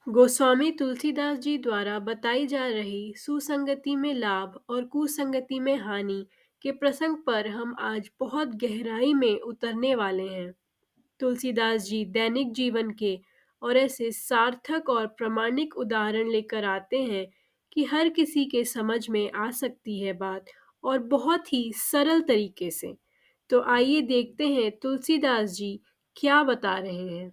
गोस्वामी तुलसीदास जी द्वारा बताई जा रही सुसंगति में लाभ और कुसंगति में हानि के प्रसंग पर हम आज बहुत गहराई में उतरने वाले हैं। तुलसीदास जी दैनिक जीवन के और ऐसे सार्थक और प्रामाणिक उदाहरण लेकर आते हैं कि हर किसी के समझ में आ सकती है बात, और बहुत ही सरल तरीके से। तो आइए देखते हैं तुलसीदास जी क्या बता रहे हैं।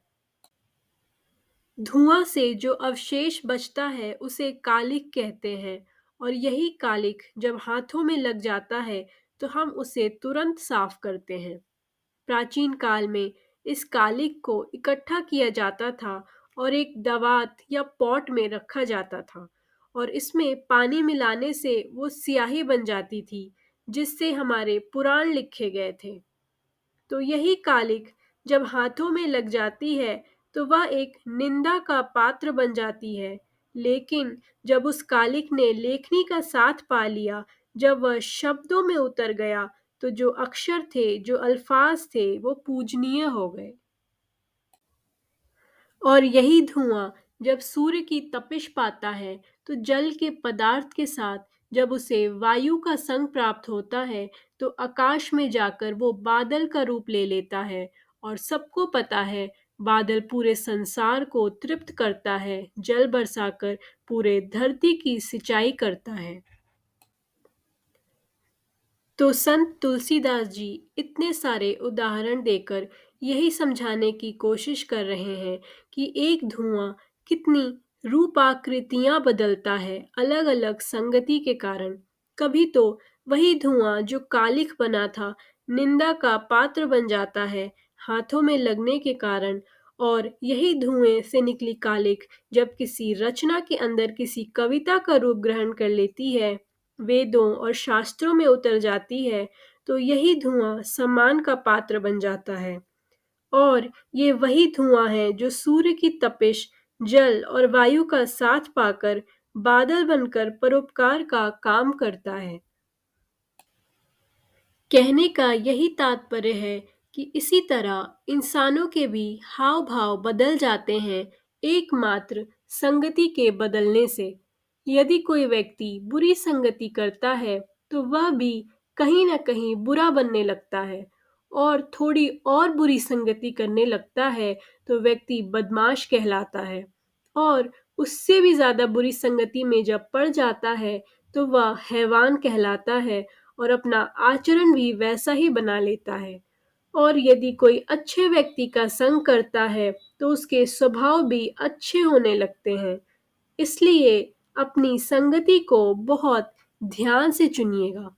धुआं से जो अवशेष बचता है उसे कालिख कहते हैं, और यही कालिख जब हाथों में लग जाता है तो हम उसे तुरंत साफ करते हैं। प्राचीन काल में इस कालिख को इकट्ठा किया जाता था और एक दवात या पॉट में रखा जाता था, और इसमें पानी मिलाने से वो स्याही बन जाती थी जिससे हमारे पुराण लिखे गए थे। तो यही कालिख जब हाथों में लग जाती है तो वह एक निंदा का पात्र बन जाती है। लेकिन जब उस कालिख ने लेखनी का साथ पा लिया, जब वह शब्दों में उतर गया, तो जो अक्षर थे, जो अल्फाज थे, वो पूजनीय हो गए। और यही धुआं जब सूर्य की तपिश पाता है तो जल के पदार्थ के साथ जब उसे वायु का संग प्राप्त होता है तो आकाश में जाकर वो बादल का रूप ले लेता है। और सबको पता है, बादल पूरे संसार को तृप्त करता है, जल बरसाकर पूरे धरती की सिंचाई करता है। तो संत तुलसीदास जी इतने सारे उदाहरण देकर यही समझाने की कोशिश कर रहे हैं कि एक धुआं कितनी रूपाकृतियां बदलता है अलग अलग संगति के कारण। कभी तो वही धुआं जो कालिख बना था निंदा का पात्र बन जाता है हाथों में लगने के कारण, और यही धुएं से निकली कालिख जब किसी रचना के अंदर किसी कविता का रूप ग्रहण कर लेती है, वेदों और शास्त्रों में उतर जाती है, तो यही धुआं सम्मान का पात्र बन जाता है। और ये वही धुआं है जो सूर्य की तपिश, जल और वायु का साथ पाकर बादल बनकर परोपकार का काम करता है। कहने का यही तात्पर्य है कि इसी तरह इंसानों के भी हाव भाव बदल जाते हैं एकमात्र संगति के बदलने से। यदि कोई व्यक्ति बुरी संगति करता है तो वह भी कहीं न कहीं बुरा बनने लगता है, और थोड़ी और बुरी संगति करने लगता है तो व्यक्ति बदमाश कहलाता है, और उससे भी ज़्यादा बुरी संगति में जब पड़ जाता है तो वह हैवान कहलाता है और अपना आचरण भी वैसा ही बना लेता है। और यदि कोई अच्छे व्यक्ति का संग करता है तो उसके स्वभाव भी अच्छे होने लगते हैं। इसलिए अपनी संगति को बहुत ध्यान से चुनिएगा।